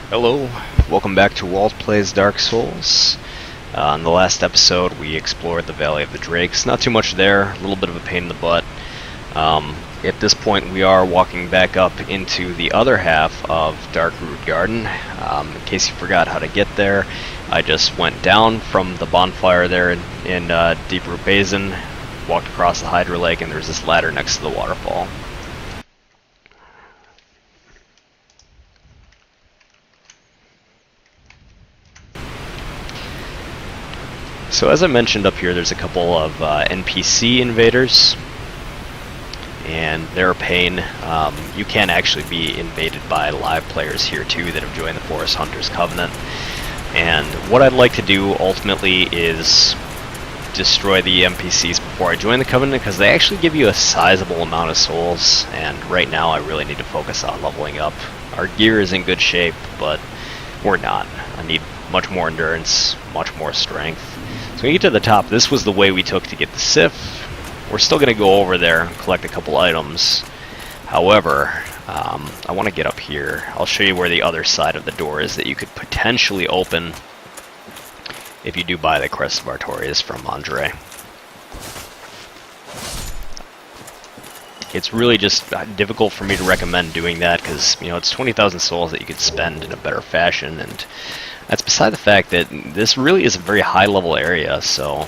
Hello, welcome back to Walt Plays Dark Souls. In the last episode we explored the Valley of the Drakes. Not too much there, a little bit of a pain in the butt. At this point we are walking back up into the other half of Darkroot Garden. In case you forgot how to get there, I just went down from the bonfire there in Deeproot Basin, walked across the Hydra Lake, and there's this ladder next to the waterfall. So as I mentioned up here, there's a couple of NPC invaders, and they're a pain. You can actually be invaded by live players here too that have joined the Forest Hunters Covenant. And what I'd like to do ultimately is destroy the NPCs before I join the Covenant, because they actually give you a sizable amount of souls, and right now I really need to focus on leveling up. Our gear is in good shape, but we're not. I need much more endurance, much more strength. So when you get to the top, this was the way we took to get the Sif. We're still going to go over there and collect a couple items. However, I want to get up here. I'll show you where the other side of the door is that you could potentially open if you do buy the Crest of Artorias from Andre. It's really just difficult for me to recommend doing that because, you know, it's 20,000 souls that you could spend in a better fashion, and that's beside the fact that this really is a very high-level area, so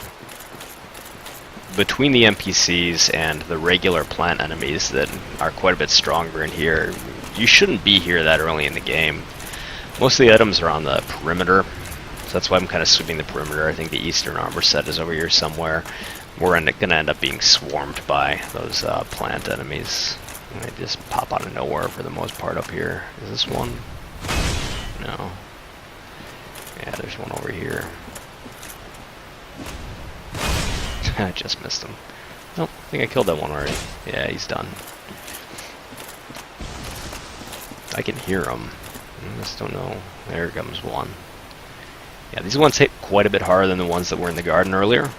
between the NPCs and the regular plant enemies that are quite a bit stronger in here, you shouldn't be here that early in the game. Most of the items are on the perimeter, so that's why I'm kind of sweeping the perimeter. I think the Eastern Armor set is over here somewhere. We're going to end up being swarmed by those plant enemies. And they just pop out of nowhere for the most part up here. Is this one? No. Yeah, there's one over here. I just missed him. Nope, I think I killed that one already. Yeah, he's done. I can hear him. I just don't know. There comes one. Yeah, these ones hit quite a bit harder than the ones that were in the garden earlier.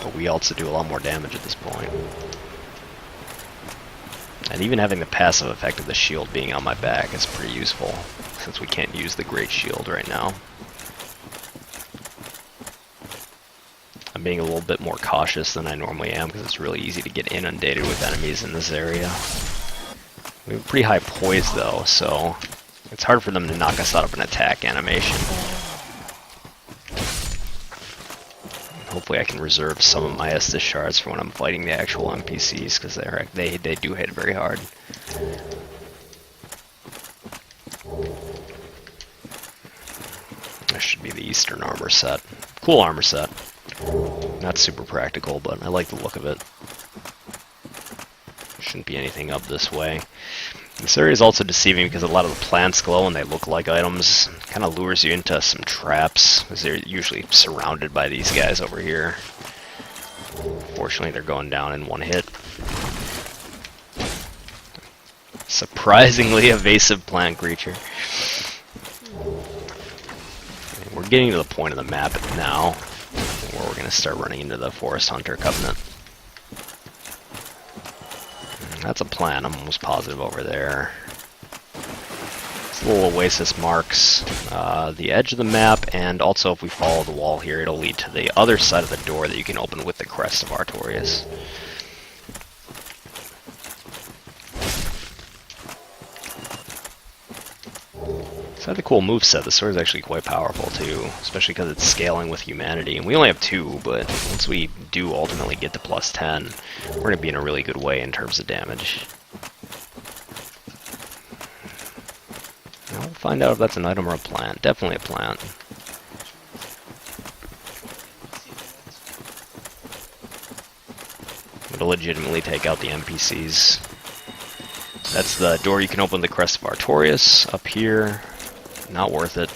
But we also do a lot more damage at this point. And even having the passive effect of the shield being on my back is pretty useful, since we can't use the Great Shield right now. I'm being a little bit more cautious than I normally am, because it's really easy to get inundated with enemies in this area. We have pretty high poise though, so it's hard for them to knock us out of an attack animation. Hopefully I can reserve some of my Estus shards for when I'm fighting the actual NPCs, because they do hit very hard. This should be the Eastern Armor set. Cool armor set. Not super practical, but I like the look of it. Shouldn't be anything up this way. This area is also deceiving because a lot of the plants glow and they look like items. Kind of lures you into some traps, because they're usually surrounded by these guys over here. Fortunately, they're going down in one hit. Surprisingly evasive plant creature. And we're getting to the point of the map now where we're going to start running into the Forest Hunter Covenant. That's a plant, I'm almost positive over there. This little oasis marks the edge of the map, and also if we follow the wall here, it'll lead to the other side of the door that you can open with the Crest of Artorias. It's had a cool moveset. The sword is actually quite powerful too, especially because it's scaling with humanity. And we only have 2, but once we do ultimately get to plus 10, we're going to be in a really good way in terms of damage. Now we'll find out if that's an item or a plant. Definitely a plant. It'll legitimately take out the NPCs. That's the door you can open the Crest of Artorias. Up here. Not worth it.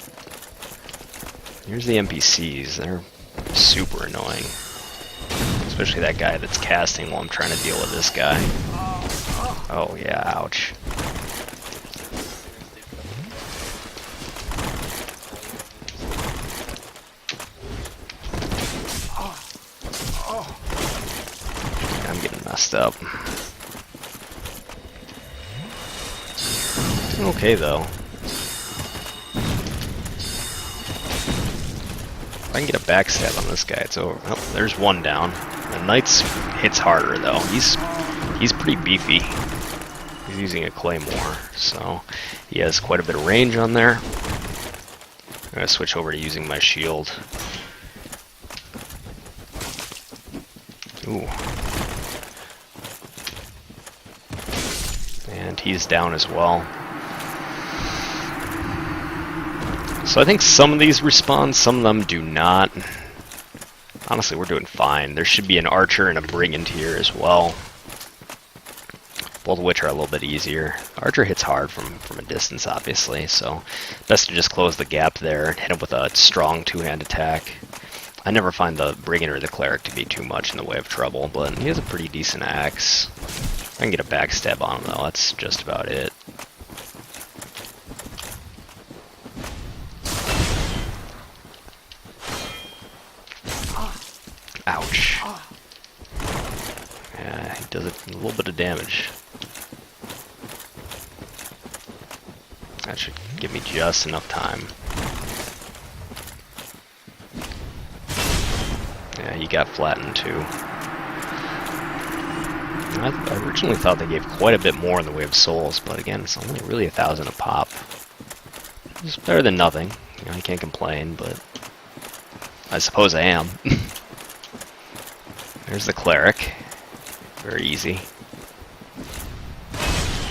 Here's the NPCs. They're super annoying. Especially that guy that's casting while I'm trying to deal with this guy. Oh yeah, ouch. I'm getting messed up. Okay, though. If I can get a backstab on this guy, it's over. Oh, there's one down. The Knight's hits harder, though. He's pretty beefy. He's using a claymore, so he has quite a bit of range on there. I'm gonna switch over to using my shield. Ooh. And he's down as well. So I think some of these respawn, some of them do not. Honestly, we're doing fine. There should be an archer and a brigand here as well. Both of which are a little bit easier. Archer hits hard from a distance, obviously, so best to just close the gap there and hit him with a strong two-hand attack. I never find the brigand or the cleric to be too much in the way of trouble, but he has a pretty decent axe. I can get a backstab on him, though. That's just about it. Ouch. Yeah, he does a little bit of damage. That should give me just enough time. Yeah, he got flattened too. I originally thought they gave quite a bit more in the way of souls, but again, it's only really 1,000 a pop. It's better than nothing. You know, I can't complain, but I suppose I am. There's the cleric. Very easy.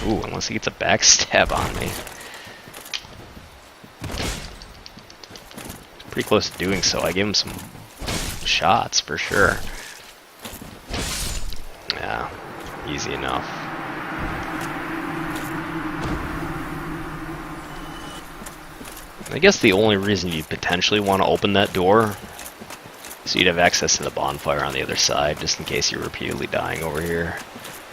Ooh, unless he gets a backstab on me. Pretty close to doing so. I gave him some shots for sure. Yeah, easy enough. I guess the only reason you potentially want to open that door so you'd have access to the bonfire on the other side, just in case you're repeatedly dying over here.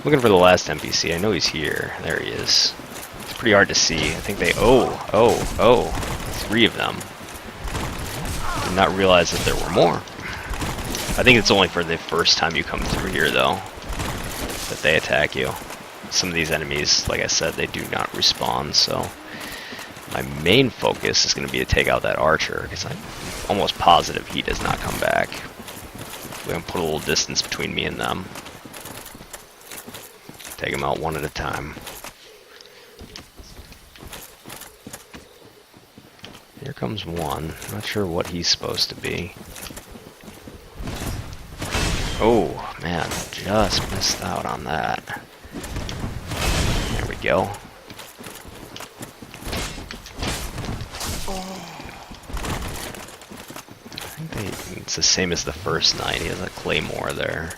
Looking for the last NPC. I know he's here. There he is. It's pretty hard to see. I think they... Oh. 3 of them. Did not realize that there were more. I think it's only for the first time you come through here, though, that they attack you. Some of these enemies, like I said, they do not respawn, so my main focus is going to be to take out that archer, because I'm almost positive he does not come back. We're going to put a little distance between me and them. Take them out one at a time. Here comes one. Not sure what he's supposed to be. Oh, man, just missed out on that. There we go. It's the same as the first night. He has a claymore there.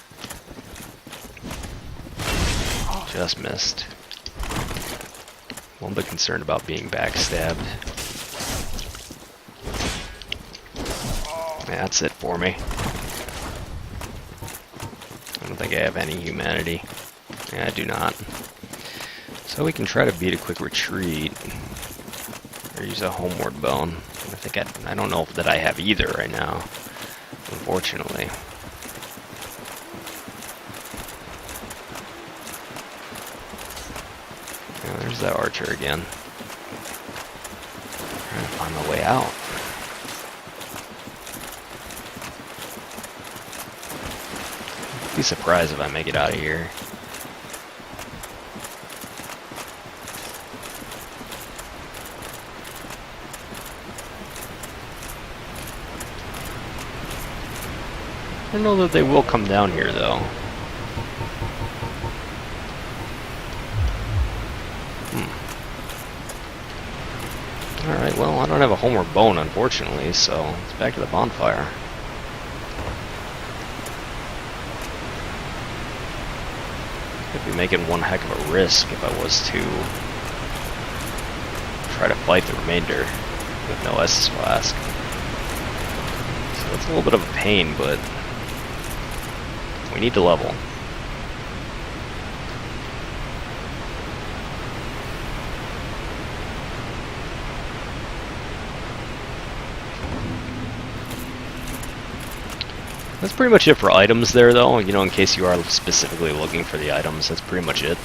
Just missed. A little bit concerned about being backstabbed. Yeah, that's it for me. I don't think I have any humanity. Yeah, I do not. So we can try to beat a quick retreat. Or use a homeward bone. I don't know that I have either right now, unfortunately. Yeah, there's that archer again. Trying to find my way out. Be surprised if I make it out of here. I don't know that they will come down here, though. Alright, well, I don't have a homeward bone, unfortunately, so it's back to the bonfire. I'd be making one heck of a risk if I was to try to fight the remainder with no Estus Flask. So it's a little bit of a pain, but we need to level. That's pretty much it for items there, though. You know, in case you are specifically looking for the items, that's pretty much it.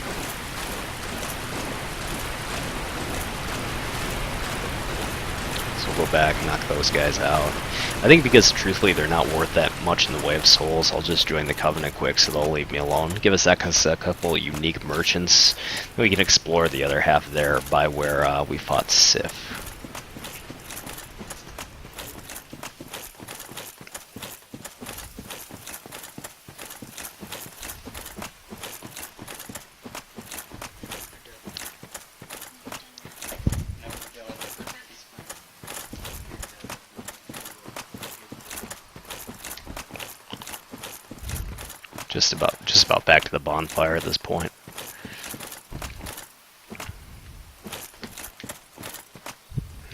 We'll go back and knock those guys out. I think because, truthfully, they're not worth that much in the way of souls, I'll just join the Covenant quick so they'll leave me alone. Give us that a couple unique merchants. Then we can explore the other half there by where we fought Sif. Just about back to the bonfire at this point.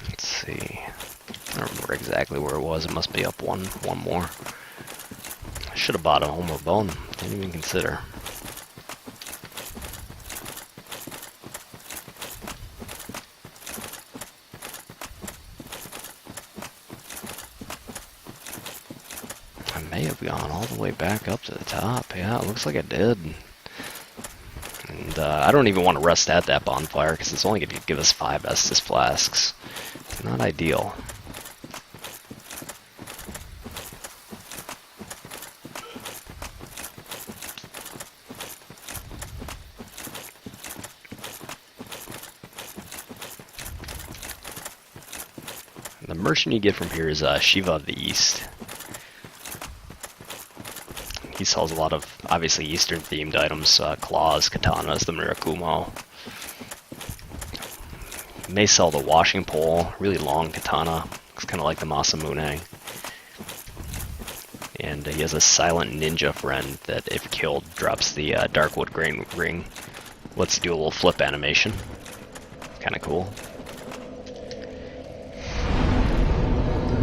Let's see. I don't remember exactly where it was. It must be up one more. I should have bought a homeward bone. Didn't even consider. May have gone all the way back up to the top. Yeah, it looks like it did. And I don't even want to rest at that bonfire because it's only going to give us 5 Estus flasks. Not ideal. The merchant you get from here is Shiva of the East. He sells a lot of, obviously, Eastern-themed items, claws, katanas, the Mirakumo. He may sell the washing pole, really long katana. Looks kind of like the Masamune. And he has a silent ninja friend that, if killed, drops the Darkwood grain ring. Lets you do a little flip animation. Kind of cool.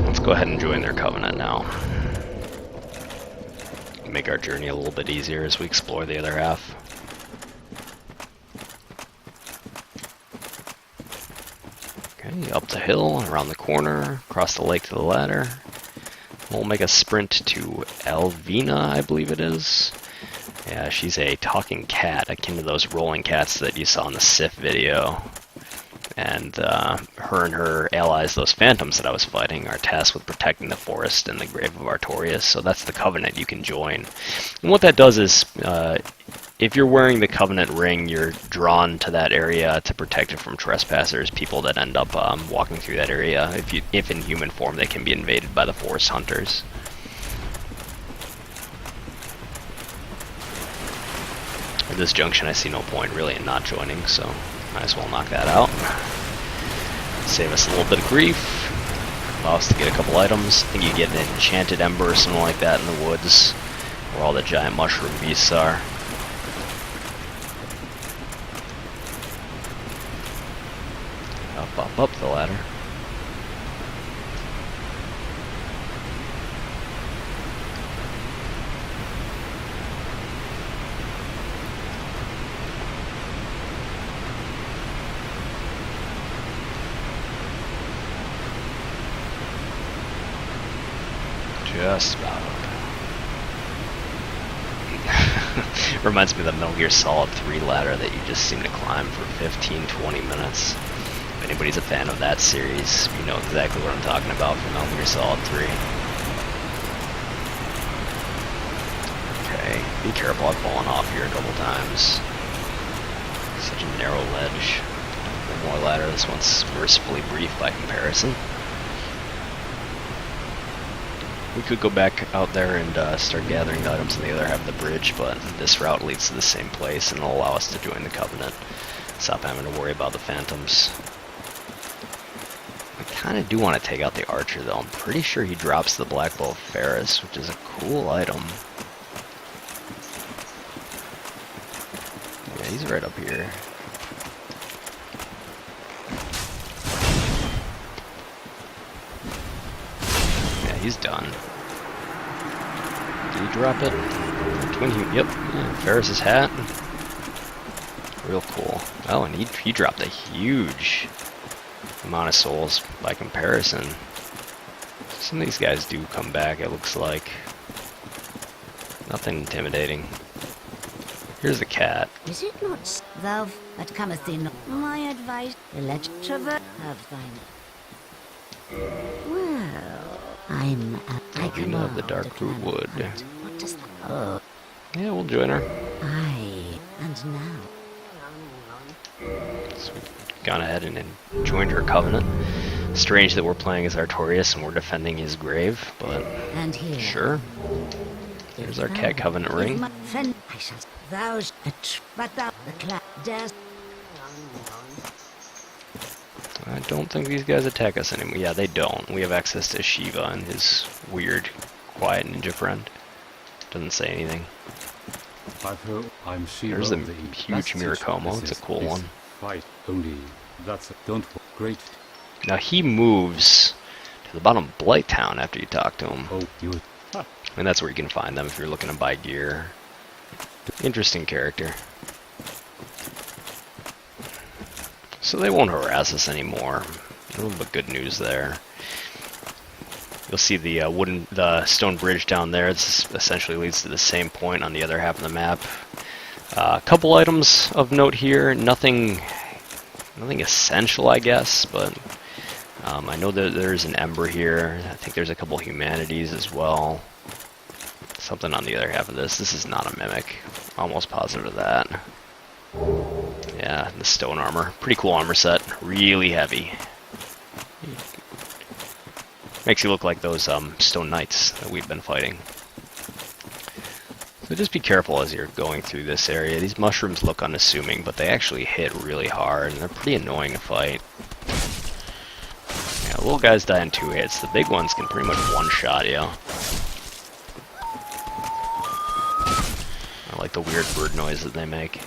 Let's go ahead and join their covenant now. Make our journey a little bit easier as we explore the other half. Okay, up the hill, around the corner, across the lake to the ladder. We'll make a sprint to Elvina, I believe it is. Yeah, she's a talking cat, akin to those rolling cats that you saw in the Sif video. And her and her allies, those phantoms that I was fighting, are tasked with protecting the forest and the grave of Artorias. So that's the covenant you can join. And what that does is, if you're wearing the covenant ring, you're drawn to that area to protect it from trespassers, people that end up walking through that area. If in human form, they can be invaded by the forest hunters. At this junction, I see no point really in not joining, so might as well knock that out. Save us a little bit of grief. Allow us to get a couple items. I think you get an enchanted ember or something like that in the woods, where all the giant mushroom beasts are. Up the ladder. Just about up. Reminds me of the Metal Gear Solid 3 ladder that you just seem to climb for 15-20 minutes. If anybody's a fan of that series, you know exactly what I'm talking about from Metal Gear Solid 3. Okay, be careful, I've fallen off here a couple times. Such a narrow ledge. One more ladder, this one's mercifully brief by comparison. We could go back out there and start gathering the items on the other half of the bridge, but this route leads to the same place and it'll allow us to join the Covenant. Stop having to worry about the phantoms. I kind of do want to take out the archer though. I'm pretty sure he drops the Black Bow of Ferris, which is a cool item. Yeah, he's right up here. He's done. Did he drop it? Yep. Yeah, Ferris's hat. Real cool. Oh, and he dropped a huge amount of souls by comparison. Some of these guys do come back, it looks like. Nothing intimidating. Here's the cat. Is it not thou that cometh in my advice? Let traverse of thine. Well, I'm I Queen of the command a Darkroot clan Wood. hunt. What does that? Oh, Yeah, we'll join her. aye. And now, So we've gone ahead and joined her covenant. Strange that we're playing as Artorias and we're defending his grave, but and here. sure. There's our cat covenant ring. My friend, I shall. Thou but thou the clan dares. I don't think these guys attack us anymore. Yeah, they don't. We have access to Shiva and his weird, quiet ninja friend. Doesn't say anything. I've heard I'm Shiva. There's a of the huge Miracomo. It's a cool one. Fight only. That's a, don't great. Now he moves to the bottom of Blighttown after you talk to him. Oh, you. Ha. And that's where you can find them if you're looking to buy gear. Interesting character. So they won't harass us anymore. A little bit good news there. You'll see the the stone bridge down there. This essentially leads to the same point on the other half of the map. A couple items of note here. Nothing essential, I guess, but I know that there's an ember here. I think there's a couple humanities as well. Something on the other half of this. This is not a mimic. Almost positive of that. Yeah, the stone armor. Pretty cool armor set. Really heavy. Makes you look like those stone knights that we've been fighting. So just be careful as you're going through this area. These mushrooms look unassuming, but they actually hit really hard, and they're pretty annoying to fight. Yeah, little guys die in 2 hits. The big ones can pretty much one-shot you. I like the weird bird noise that they make.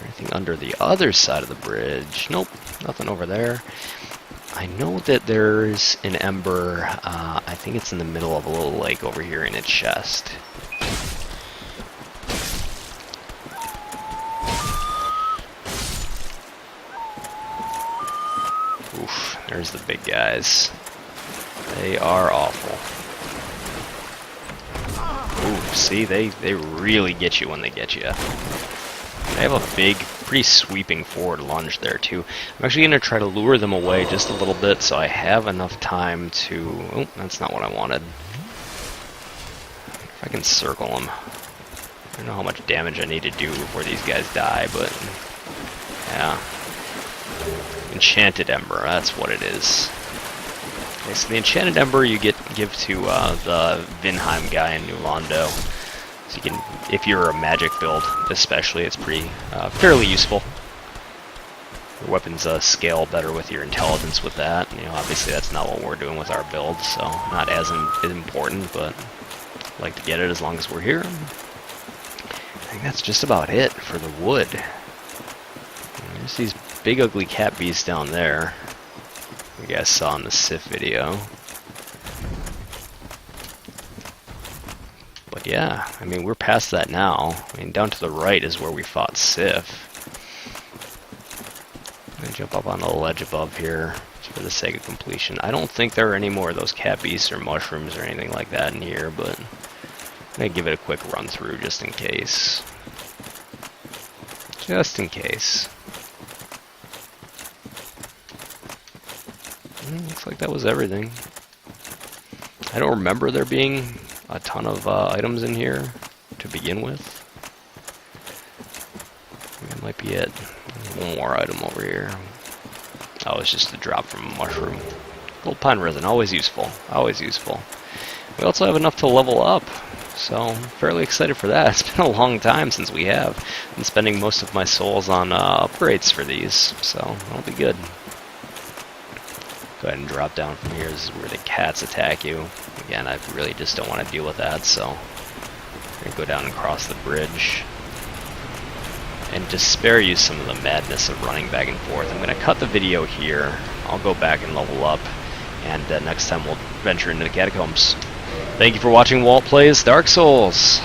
Anything under the other side of the bridge? Nope, nothing over there. I know that there's an ember, I think it's in the middle of a little lake over here in its chest. Oof, there's the big guys. They are awful. Ooh, see, they really get you when they get you. They have a big, pretty sweeping forward lunge there too. I'm actually going to try to lure them away just a little bit so I have enough time to... Oh, that's not what I wanted. If I can circle them. I don't know how much damage I need to do before these guys die, but... Yeah. Enchanted Ember, that's what it is. Okay, so the Enchanted Ember you give to the Vinheim guy in New Londo. So you can, if you're a magic build, especially, it's pretty fairly useful. Your weapons scale better with your intelligence with that. You know, obviously that's not what we're doing with our build, so not as important, but I'd like to get it as long as we're here. I think that's just about it for the wood. And there's these big ugly cat beasts down there. You guys saw in the Sif video. But yeah, I mean, we're past that now. I mean, down to the right is where we fought Sif. I'm gonna jump up on the ledge above here, just for the sake of completion. I don't think there are any more of those cat beasts or mushrooms or anything like that in here, but I'm gonna give it a quick run through just in case. Just in case. Looks like that was everything. I don't remember there being a ton of items in here to begin with. That might be it. One more item over here. Oh, it's just a drop from a mushroom. Gold pine resin, always useful. Always useful. We also have enough to level up, so I'm fairly excited for that. It's been a long time since we have. Been spending most of my souls on upgrades for these, so that'll be good. Go ahead and drop down from here. This is where the cats attack you. Again, I really just don't want to deal with that, so I'm going to go down and cross the bridge. And to spare you some of the madness of running back and forth, I'm going to cut the video here. I'll go back and level up, and next time we'll venture into the catacombs. Thank you for watching Walt Plays Dark Souls.